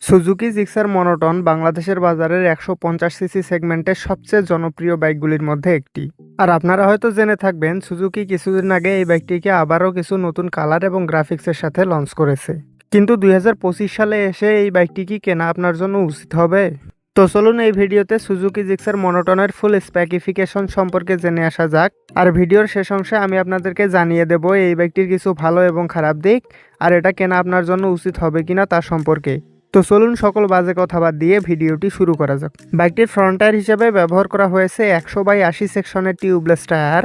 Suzuki Gixxer monotone বাংলাদেশের বাজারের 150 CC সেগমেন্টের সবচেয়ে জনপ্রিয় বাইকগুলির মধ্যে একটি। আর আপনারা হয়তো জেনে থাকবেন সুজুকি কিছুদিন আগে এই বাইকটিকে আবারও কিছু নতুন কালার এবং গ্রাফিক্সের সাথে লঞ্চ করেছে। কিন্তু 2025 সালে এসে এই বাইকটি কি কেনা আপনার জন্য উচিত হবে? তো চলুন এই ভিডিওতে সুজুকি জিক্সার মনোটনের ফুল স্পেসিফিকেশন সম্পর্কে জেনে আসা যাক। আর ভিডিওর শেষ অংশে আমি আপনাদেরকে জানিয়ে দেব এই বাইকটির কিছু ভালো এবং খারাপ দিক, আর এটা কেনা আপনার জন্য উচিত হবে কিনা তার সম্পর্কে। তো চলুন সকল বাজে কথা বাদ দিয়ে ভিডিওটি শুরু করা যাক। বাইকটির ফ্রন্ট টায়ার হিসেবে ব্যবহার করা হয়েছে 100/80 সেকশনের টিউবলেস টায়ার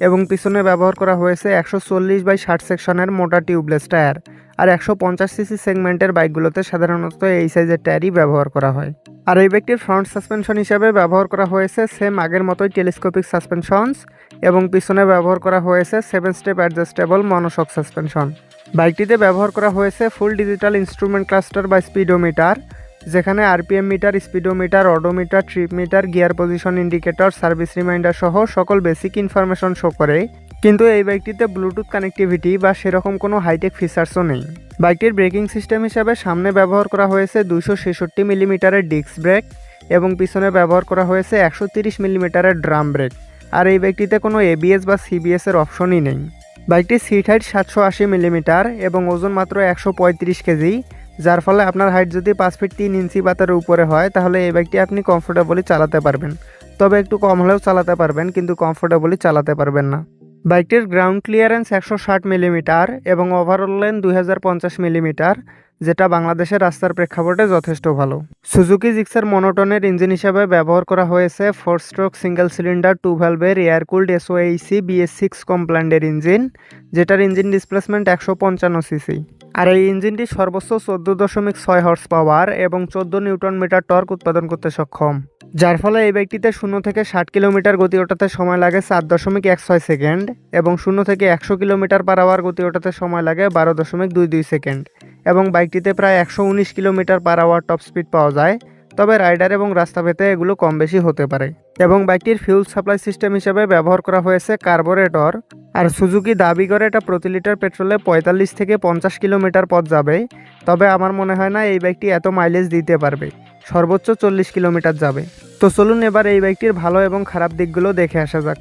এবং পিছনে ব্যবহার করা হয়েছে 140/60 সেকশনের মোটা টিউবলেস টায়ার। আর 150 সিসি সেগমেন্টের বাইকগুলোতে সাধারণত এই সাইজের টায়ারই ব্যবহার করা হয়। আর এই বাইকটির ফ্রন্ট সাসপেনশন হিসেবে ব্যবহার করা হয়েছে সেম আগের মতোই টেলিস্কোপিক সাসপেনশনস এবং পিছনে ব্যবহার করা হয়েছে 7 স্টেপ অ্যাডজাস্টেবল মনোশক সাসপেনশন। বাইকটিতে ব্যবহার করা হয়েছে ফুল ডিজিটাল ইনস্ট্রুমেন্ট ক্লাস্টার বা স্পিডোমিটার, যেখানে RPM meter, speedometer, odometer, trip meter, gear position indicator, service reminder সহ সকল বেসিক ইনফরমেশন শো করে। কিন্তু এই বাইকটিতে ব্লুটুথ কানেক্টিভিটি বা সেরকম কোনো হাইটেক ফিচার্সও নেই। বাইকটির ব্রেকিং সিস্টেম হিসাবে সামনে ব্যবহার করা হয়েছে 266 মিলিমিটারের ডিস্ক ব্রেক এবং পিছনে ব্যবহার করা হয়েছে 130 মিলিমিটারের ড্রাম ব্রেক। আর এই বাইকটিতে কোনো এবিএস বা সিবিএস এর অপশনই নেই। বাইকটির সিট হাইট 780 মিলিমিটার এবং ওজন মাত্র 135 কেজি, যার ফলে আপনার হাইট যদি 5 ফিট 3 ইঞ্চি বা তার উপরে হয় তাহলে এই বাইকটি আপনি কমফোর্টেবলি চালাতে পারবেন। তবে একটু কম হলেও চালাতে পারবেন, কিন্তু কমফোর্টেবলি চালাতে পারবেন না। বাইকটির গ্রাউন্ড ক্লিয়ারেন্স 160 মিলিমিটার এবং ওভারঅল লেন 2050 মিলিমিটার, যেটা বাংলাদেশের রাস্তার প্রেক্ষাপটে যথেষ্ট ভালো। সুজুকি জিক্সার মনোটনের ইঞ্জিন হিসাবে ব্যবহার করা হয়েছে 4 স্ট্রোক সিঙ্গেল সিলিন্ডার 2 ভ্যালভের এয়ার কুলড এসওএইসি BS6 কমপ্ল্যান্ডের ইঞ্জিন, যেটার ইঞ্জিন ডিসপ্লেসমেন্ট 155 সিসি। আর এই ইঞ্জিনটি সর্বোচ্চ 14.6 হর্স পাওয়ার এবং 14 নিউটন মিটার টর্ক উৎপাদন করতে সক্ষম, যার ফলে এই বাইকটিতে 0 থেকে 60 কিলোমিটার গতি ওঠাতে সময় লাগে 4.16 সেকেন্ড এবং 0 থেকে 100 কিলোমিটার পার আওয়ার গতি ওঠাতে সময় লাগে 12.22 সেকেন্ড এবং বাইকটিতে প্রায় 119 kilometre per hour top speed পাওয়া যায়। তবে রাইডার এবং রাস্তাভেদে এগুলো কম বেশি হতে পারে। এবং বাইকটির ফিউল সাপ্লাই সিস্টেম হিসেবে ব্যবহার করা হয়েছে কার্বোরেটর। আর সুজুকি দাবি করে এটা প্রতি লিটার পেট্রোলে 45 থেকে 50 কিলোমিটার পথ যাবে। তবে আমার মনে হয় না এই বাইকটি এত মাইলেজ দিতে পারবে, সর্বোচ্চ 40 কিলোমিটার যাবে। তো চলুন এবার এই বাইকটির ভালো এবং খারাপ দিকগুলো দেখে আসা যাক।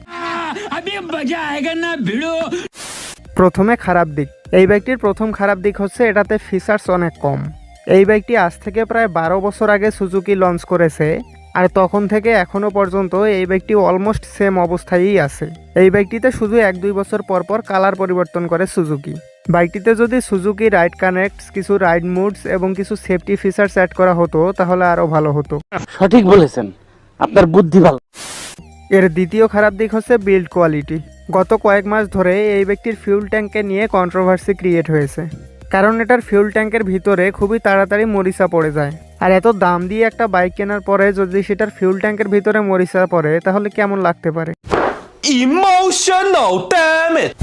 প্রথমে খারাপ দিক। এই বাইকটির প্রথম খারাপ দিক হচ্ছে এটাতে ফিচার্স অনেক কম। এই বাইকটি আজ থেকে প্রায় 12 বছর আগে সুজুকি লঞ্চ করেছে, আর তখন থেকে এখনো পর্যন্ত এই বাইকটি অলমোস্ট সেম অবস্থায়ই আছে। এই বাইকটিতে শুধু 1-2 বছর পর পর কালার পরিবর্তন করে সুজুকি। বাইকটিতে যদি সুজুকি রাইড কানেক্টস, কিছু রাইড মুডস এবং কিছু সেফটি ফিচার্স অ্যাড করা হতো তাহলে আরও ভালো হতো। সঠিক বলেছেন, আপনার বুদ্ধি ভালো। এর দ্বিতীয় খারাপ দিক হচ্ছে বিল্ড কোয়ালিটি। গত কয়েক মাস ধরে এই বাইকটির ফিউল ট্যাঙ্কে নিয়ে কন্ট্রোভার্সি ক্রিয়েট হয়েছে, কারণ এটার ফিউল ট্যাঙ্কের ভিতরে খুবই তাড়াতাড়ি মরিচা পড়ে যায়। আর এত দাম দিয়ে একটা বাইক কেনার পরে যদি সেটার ফিউল ট্যাঙ্কের ভিতরে মরিচা পড়ে তাহলে কেমন লাগতে পারে। Emotional, damn it!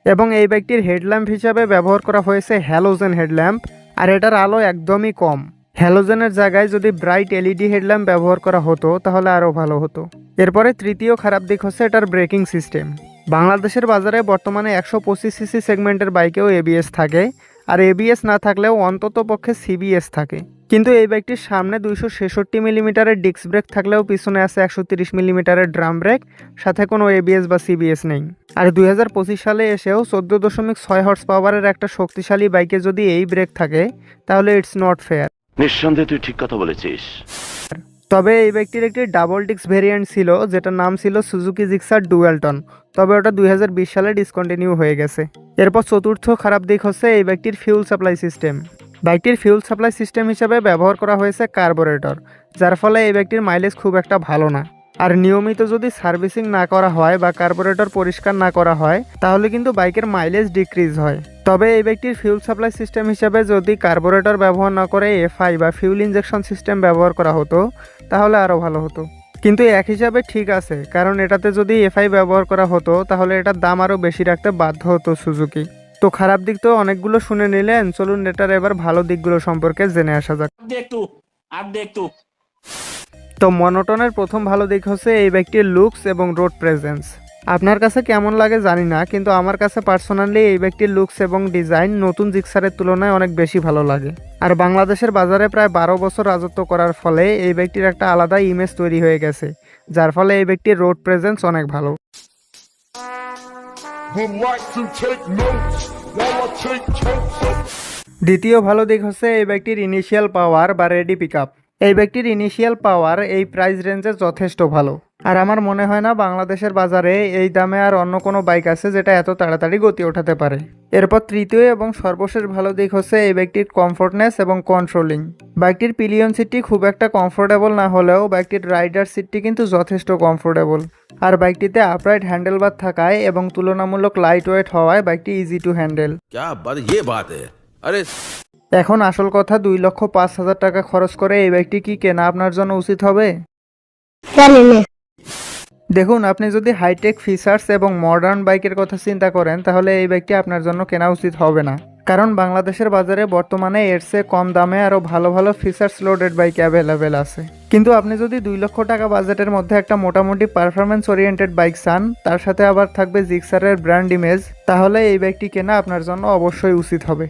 এবং এই বাইকটির হেডল্যাম্প হিসাবে ব্যবহার করা হয়েছে হ্যালোজেন হেডল্যাম্প, আর এটার আলো একদমই কম। হ্যালোজেনের জায়গায় যদি ব্রাইট এলইডি হেডল্যাম্প ব্যবহার করা হতো তাহলে আরও ভালো হতো। এরপরে তৃতীয় খারাপ দিক হচ্ছে এটার ব্রেকিং সিস্টেম। বাংলাদেশের বাজারে বর্তমানে 125 সিসি সেগমেন্টের বাইকেও এবিএস থাকে, আর এবিএস না থাকলেও অন্তত পক্ষে সিবিএস থাকে। কিন্তু এই বাইকটির সামনে 266 মিলিমিটারের ডিস্ক ব্রেক থাকলেও পিছনে আছে 130 মিলিমিটারের ড্রাম ব্রেক, সাথে কোনো এবিএস বা সিবিএস নেই। আর 2025 সালে এসেও 14.6 হর্স পাওয়ারের একটা শক্তিশালী বাইকে যদি এই ব্রেক থাকে তাহলে ইটস নট ফেয়ার। নিঃসন্দেহে তুই ঠিক কথা বলেছিস। তবে এই বাইকটির একটি ডাবল ডিস্ক ভেরিয়েন্ট ছিল, যেটার নাম ছিল সুজুকি জিক্সার ডুয়ালটন। তবে ওটা 2020 সালে ডিসকন্টিনিউ হয়ে গেছে। এরপর চতুর্থ খারাপ দিক হচ্ছে এই বাইকটির ফিউল সাপ্লাই সিস্টেম। বাইকটির ফিউল সাপ্লাই সিস্টেম হিসাবে ব্যবহার করা হয়েছে কার্বোরেটর, যার ফলে এই বাইকটির মাইলেজ খুব একটা ভালো না। আর নিয়মিত যদি সার্ভিসিং না করা হয় বা কার্বোরেটর পরিষ্কার না করা হয় তাহলে কিন্তু বাইকের মাইলেজ ডিক্রিজ হয়। তবে এই বাইকটির ফিউল সাপ্লাই সিস্টেম হিসাবে যদি কার্বোরেটর ব্যবহার না করে এফআই বা ফিউল ইঞ্জেকশন সিস্টেম ব্যবহার করা হতো তাহলে আরও ভালো হতো। কিন্তু এক হিসাবে ঠিক আছে, কারণ এটাতে যদি এফআই ব্যবহার করা হতো তাহলে এটার দাম আরও বেশি রাখতে বাধ্য হতো সুজুকি। তো খারাপ দিক তো অনেকগুলো শুনে নিলেন, চলুন এটার এবার ভালো দিকগুলো সম্পর্কে জেনে আসা যাক। তো মনোটনের প্রথম ভালো দিক হচ্ছে এই বাইকটির লুকস এবং রোড প্রেজেন্স। আপনার কাছে কেমন লাগে জানি না, কিন্তু আমার কাছে পার্সোনালি এই বাইকটির লুকস এবং ডিজাইন নতুন জিক্সারের তুলনায় অনেক বেশি ভালো লাগে। আর বাংলাদেশের বাজারে প্রায় 12 বছর রাজত্ব করার ফলে এই বাইকটির একটা আলাদা ইমেজ তৈরি হয়ে গেছে, যার ফলে এই বাইকটির রোড প্রেজেন্স অনেক ভালো। would like to take notes while I take totes. দ্বিতীয় ভালো দিক হচ্ছে এই বাইকটির ইনিশিয়াল পাওয়ার বা রেডি পিকআপ। এই বাইকটির ইনিশিয়াল পাওয়ার এই প্রাইস রেঞ্জে যথেষ্ট ভালো, আর আমার মনে হয় না বাংলাদেশের বাজারে এই দামে আর অন্য কোনো বাইক আছে যেটা এত তাড়াতাড়ি গতি ওঠাতে পারে। এরপর তৃতীয় এবং সর্বশেষ ভালো দিক হচ্ছে এই বাইকটির কমফোর্টনেস এবং কন্ট্রোলিং। বাইকটির পিলিয়ন সিটটি খুব একটা কমফোর্টেবল না হলেও বাইকটির রাইডার সিটটি কিন্তু যথেষ্ট কমফোর্টেবল। আর বাইকটিতে আপরাইট হ্যান্ডেলবার থাকায় এবং তুলনামূলক লাইট ওয়েট হওয়ায় বাইকটি ইজি টু হ্যান্ডেল। क्या बात ये बात है अरे এখন আসল কথা, 2,05,000 টাকা খরচ করে এই বাইকটি কি কেনা আপনার জন্য উচিত হবে? দেখুন, আপনি যদি হাইটেক ফিচার্স এবং মডার্ন বাইকের কথা চিন্তা করেন তাহলে এই বাইকটি আপনার জন্য কেনা উচিত হবে না, কারণ বাংলাদেশের বাজারে বর্তমানে এর চেয়ে কম দামে আরও ভালো ভালো ফিচার্স লোডেড বাইক অ্যাভেলেবেল আছে। কিন্তু আপনি যদি 2 লক্ষ টাকা বাজেটের মধ্যে একটা মোটামুটি পারফরমেন্স ওরিয়েন্টেড বাইক চান, তার সাথে আবার থাকবে জিক্সারের ব্র্যান্ড ইমেজ, তাহলে এই বাইকটি কেনা আপনার জন্য অবশ্যই উচিত হবে।